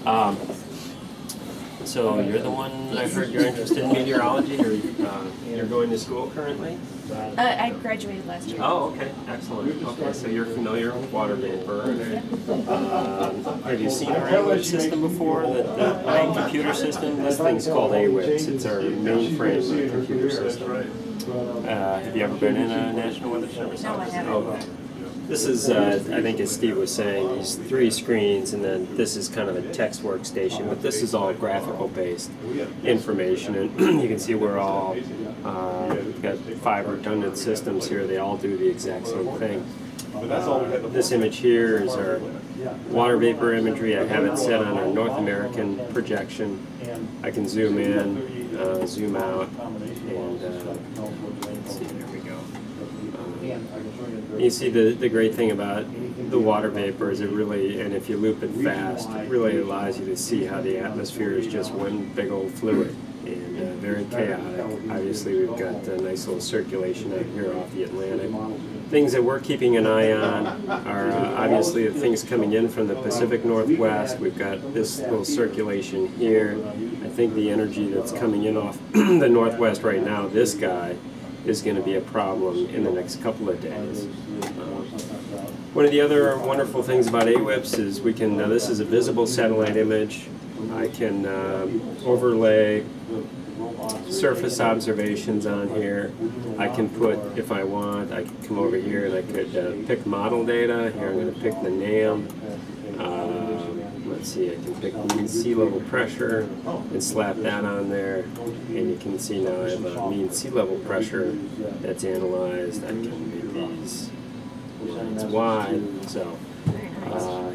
Um, so you're the one, I heard you're interested in meteorology, or you're going to school currently? I graduated last year. Oh, okay, excellent. Okay, so you're familiar with water vapor. Have you seen our AWIPS system before? The main computer system? This thing's called AWIPS. It's our mainframe computer system. Have you ever been in a National Weather Service office? No, I haven't. Okay. This is, I think as Steve was saying, these 3 screens, and then this is kind of a text workstation, but this is all graphical-based information, and you can see we're all, we've got 5 redundant systems here. They all do the exact same thing. This image here is our water vapor imagery. I have it set on a North American projection. I can zoom in, zoom out, and let's see, there we go. You see the great thing about the water vapor is it really, and if you loop it fast, it really allows you to see how the atmosphere is just one big old fluid and very chaotic. Obviously we've got a nice little circulation out here off the Atlantic. Things that we're keeping an eye on are obviously the things coming in from the Pacific Northwest. We've got this little circulation here. I think the energy that's coming in off the Northwest right now, this guy, is going to be a problem in the next couple of days. One of the other wonderful things about AWIPS is we can, this is a visible satellite image. I can overlay surface observations on here. I can put, if I want, I could come over here and I could pick model data. Here I'm going to pick the NAM. Let's see, I can pick mean sea level pressure and slap that on there, and you can see now I have a mean sea level pressure that's analyzed. I can make these, it's wide, so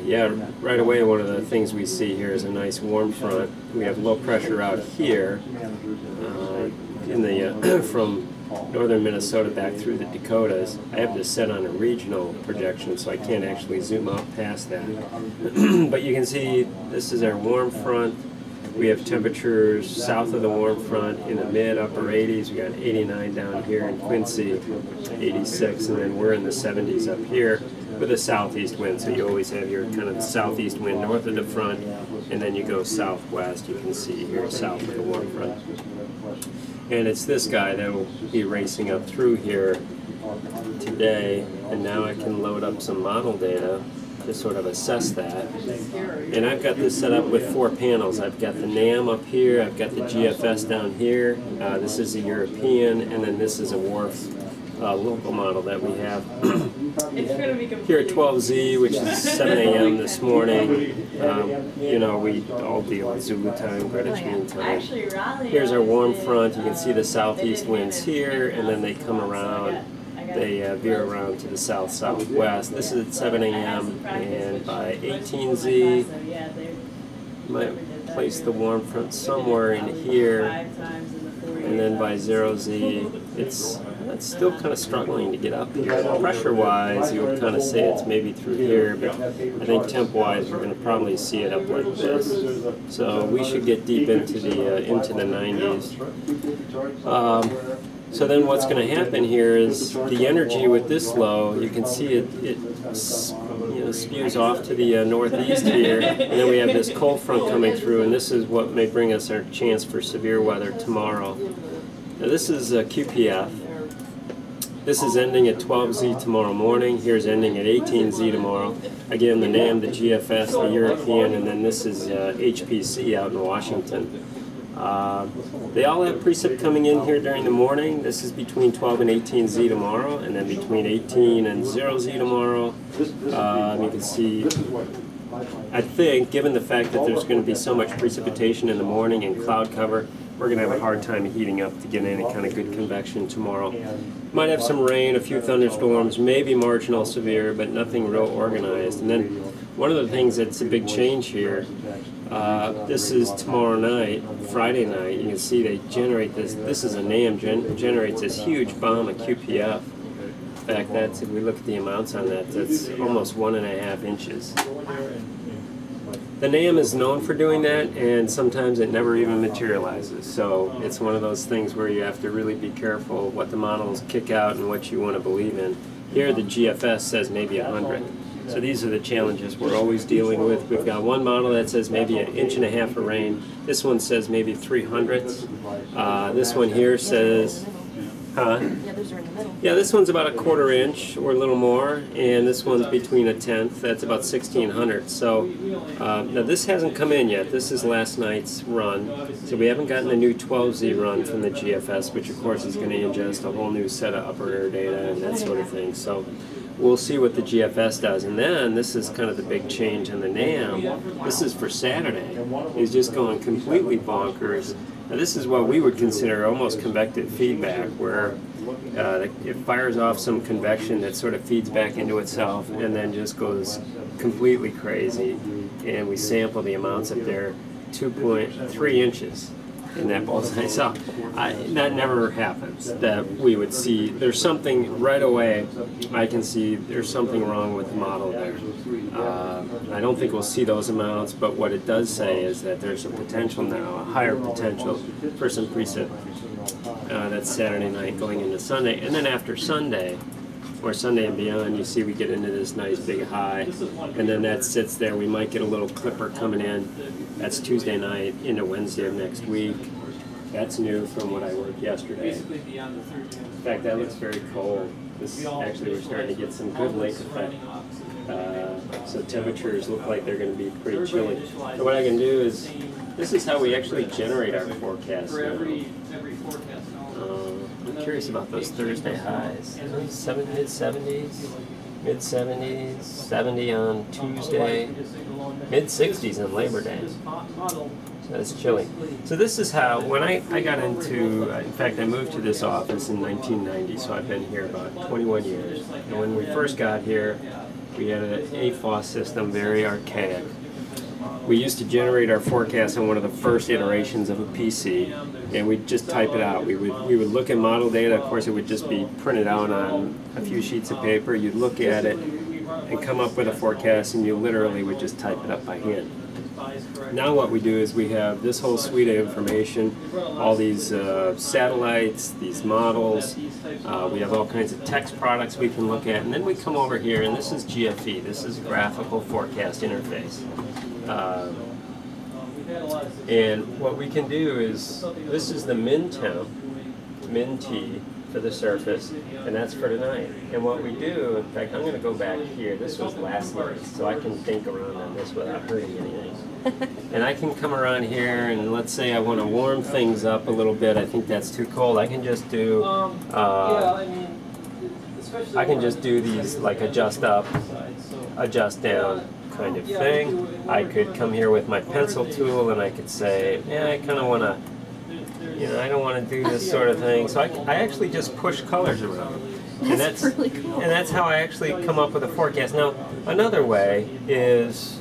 yeah, right away one of the things we see here is a nice warm front. We have low pressure out here in the from northern Minnesota back through the Dakotas. I have this set on a regional projection, so I can't actually zoom out past that. But you can see this is our warm front. We have temperatures south of the warm front in the mid-upper 80s. We got 89 down here in Quincy, 86, and then we're in the 70s up here with a southeast wind. So you always have your kind of southeast wind north of the front, and then you go southwest. You can see here south of the warm front. And it's this guy that will be racing up through here today, and now I can load up some model data to sort of assess that. And I've got this set up with 4 panels. I've got the NAM up here, I've got the GFS down here, this is a European, and then this is a WRF local model that we have here at 12Z, which is 7 a.m. this morning. You know, we all deal with Zulu time, Greenwich Mean Time. Here's our warm front. You can see the southeast winds here, and then they come around. They veer around to the south-southwest. This is at 7 a.m. and by 18Z, you might place the warm front somewhere in here, and then by 0Z, it's still kind of struggling to get up here. Pressure-wise, you would kind of say it's maybe through here, but I think temp-wise, we're going to probably see it up like this. So we should get deep into the 90s. So then what's going to happen here is the energy with this low, you can see it spews off to the northeast here, and then we have this cold front coming through, and this is what may bring us our chance for severe weather tomorrow. Now this is QPF. This is ending at 12Z tomorrow morning. Here's ending at 18Z tomorrow. Again, the NAM, the GFS, the European, and then this is HPC out in Washington. They all have precip coming in here during the morning. This is between 12 and 18Z tomorrow, and then between 18 and 0Z tomorrow. You can see, I think, given the fact that there's going to be so much precipitation in the morning and cloud cover, we're going to have a hard time heating up to get any kind of good convection tomorrow. Might have some rain, a few thunderstorms, maybe marginal severe, but nothing real organized. And then one of the things that's a big change here, this is tomorrow night, Friday night. You can see they generate this. This is a NAM, generates this huge bomb of QPF. In fact, that's, if we look at the amounts on that, that's almost 1.5 inches. The NAM is known for doing that, and sometimes it never even materializes. So it's one of those things where you have to really be careful what the models kick out and what you want to believe in. Here the GFS says maybe 100. So these are the challenges we're always dealing with. We've got one model that says maybe 1.5 inches of rain. This one says maybe 0.03. This one here says, huh? Yeah, those are in the middle. Yeah, this one's about 1/4 inch or a little more, and this one's between 1/10. That's about 1,600. So now this hasn't come in yet. This is last night's run, so we haven't gotten the new 12Z run from the GFS, which of course is going to ingest a whole new set of upper air data and that sort of thing. So we'll see what the GFS does. And then this is kind of the big change in the NAM. This is for Saturday. It's just going completely bonkers. Now this is what we would consider almost convective feedback, where it fires off some convection that sort of feeds back into itself and then just goes completely crazy. And we sample the amounts up there, 2.3 inches in that bullseye. So that never happens, that we would see there's something right away. I can see there's something wrong with the model there. I don't think we'll see those amounts, but what it does say is that there's a potential now, a higher potential for some precip. That's Saturday night going into Sunday, and then after Sunday, or Sunday and beyond, you see we get into this nice big high, and then that sits there. We might get a little clipper coming in. That's Tuesday night into Wednesday of next week. That's new from what I worked yesterday. In fact, that looks very cold. This actually, we're starting to get some good lake effect. So temperatures look like they're going to be pretty chilly. So what I can do is, this is how we actually generate our forecast now. I'm curious about those Thursday highs. Mid-70s, mid-70s, 70 on Tuesday, mid-60s on Labor Day. So that's chilly. So this is how, when I got into, in fact I moved to this office in 1990, so I've been here about 21 years. And when we first got here, we had an AFOS system, very archaic. We used to generate our forecast on one of the first iterations of a PC, and we'd just type it out. We would look at model data. Of course, it would just be printed out on a few sheets of paper. You'd look at it and come up with a forecast, and you literally would just type it up by hand. Now what we do is we have this whole suite of information, all these satellites, these models. We have all kinds of text products we can look at, and then we come over here, and this is GFE. This is Graphical Forecast Interface. And what we can do is, this is the min temp, min T for the surface, and that's for tonight. And what we do, in fact, I'm going to go back here. This was last night, so I can think around on this without hurting anything. And I can come around here, and let's say I want to warm things up a little bit. I think that's too cold. I can just do, I can just do these like adjust up, adjust down kind of thing. I could come here with my pencil tool and I could say, yeah, I kind of want to, you know, I don't want to do this sort of thing. So I actually just push colors around. And that's really cool. And that's how I actually come up with a forecast. Now, another way is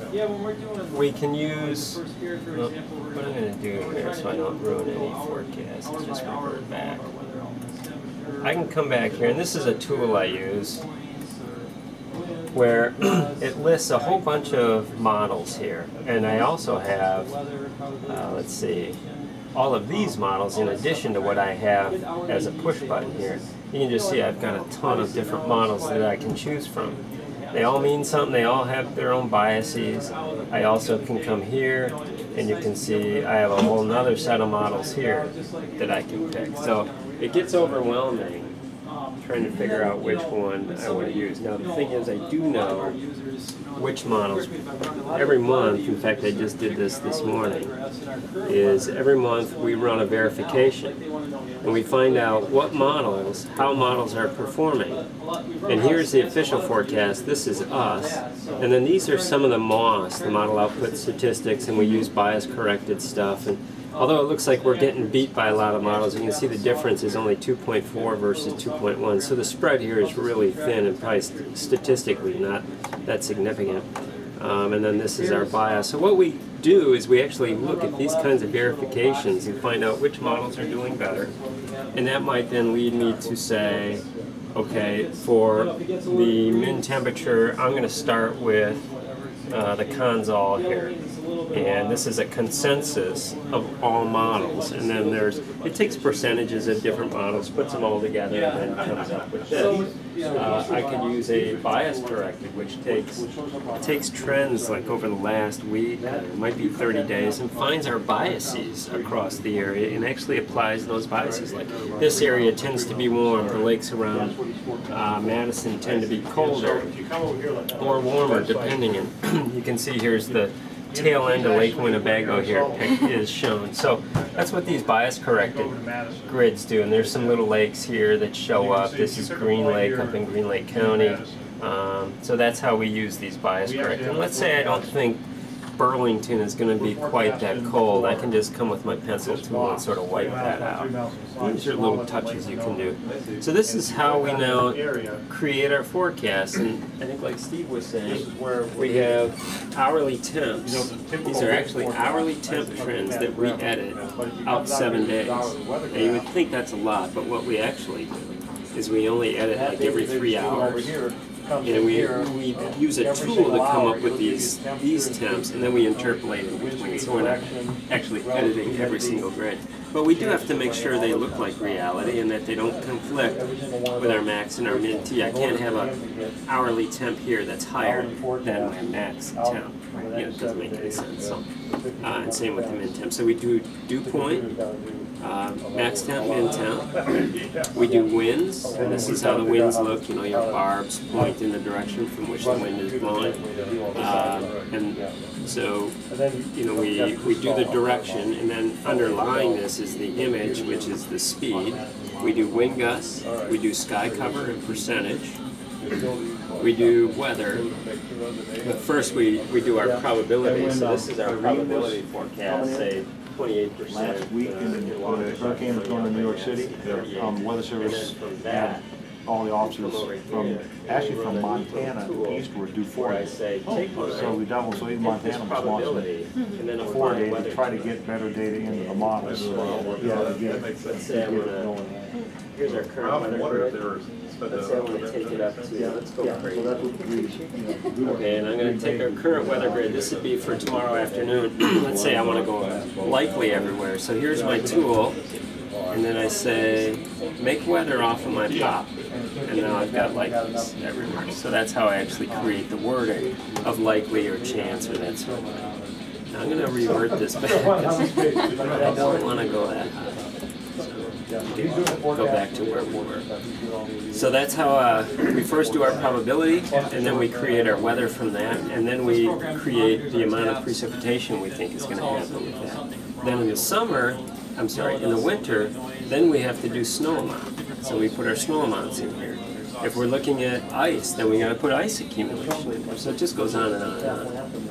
we can use, well, what I'm going to do here so I don't ruin any forecasts, is just revert back. I can come back here, and this is a tool I use, where it lists a whole bunch of models here. And I also have, let's see, all of these models in addition to what I have as a push button here. You can just see I've got a ton of different models that I can choose from. They all mean something, they all have their own biases. I also can come here and you can see I have a whole nother set of models here that I can pick. So it gets overwhelming trying to figure out which one I want to use. Now the thing is, I do know which models every month. In fact, I just did this morning, is every month we run a verification and we find out what models, how models are performing. And here's the official forecast. This is us, and then these are some of the MOS, the model output statistics, and we use bias corrected stuff. And although it looks like we're getting beat by a lot of models, you can see the difference is only 2.4 versus 2.1. So the spread here is really thin and probably statistically not that significant. And then this is our bias. So what we do is we actually look at these kinds of verifications and find out which models are doing better. And that might then lead me to say, okay, for the min temperature, I'm going to start with the consol here. And this is a consensus of all models, and then it takes percentages of different models, puts them all together, and then comes up with this. I could use a bias corrected, which takes trends like over the last week, it might be 30 days, and finds our biases across the area and actually applies those biases. Like this area tends to be warm, the lakes around Madison tend to be colder or warmer depending. And you can see here's the tail end of Lake Winnebago here is shown. So that's what these bias corrected grids do. And there's some little lakes here that show up. This is Green Lake up in Green Lake County. So that's how we use these bias corrected. And let's say I don't think Burlington is going to be quite that cold. I can just come with my pencil tool and sort of wipe that out. These are little touches you can do. So this is how we now create our forecast. And I think like Steve was saying, we have hourly temps. These are actually hourly temp trends that we edit out 7 days. Now you would think that's a lot, but what we actually do is we only edit like every 3 hours. And we use a tool to come up with these temps, and then we interpolate in between. So we're not actually editing every single grid. But we do have to make sure they look like reality and that they don't conflict with our max and our min T. I can't have an hourly temp here that's higher than my max temp. It doesn't make any sense. So, and same with the min temp. So we do dew point, max temp, min temp. We do winds, and this is how the winds look. You know, your barbs point in the direction from which the wind is blowing. And so, you know, we do the direction, and then underlying this is the image, which is the speed. We do wind gusts, we do sky cover and percentage. We do weather, but first we do our probability. So this is our probability forecast, say 28%. Last week, when the hurricane was going to New York City, the Weather Service had all the officers from Montana eastward do 4 days. So we doubled, so even Montana was launching 4 days to try to get better data into the models. Let's say I'm gonna, here's our current weather grid. Let's say I want to take it up to, let's go crazy. Okay, and I'm going to take our current weather grid. This would be for tomorrow afternoon. Let's say I want to go likely everywhere. So here's my tool, and then I say, make weather off of my pop. And now I've got likelies everywhere. So that's how I actually create the wording of likely or chance or that sort of thing. Now I'm going to revert this back because I don't want to go that high. Go back to where we were. So that's how we first do our probability, and then we create our weather from that, and then we create the amount of precipitation we think is going to happen with that. Then in the summer, in the winter, then we have to do snow amount. So we put our snow amounts in here. If we're looking at ice, then we got to put ice accumulation in there. So it just goes on and on and on.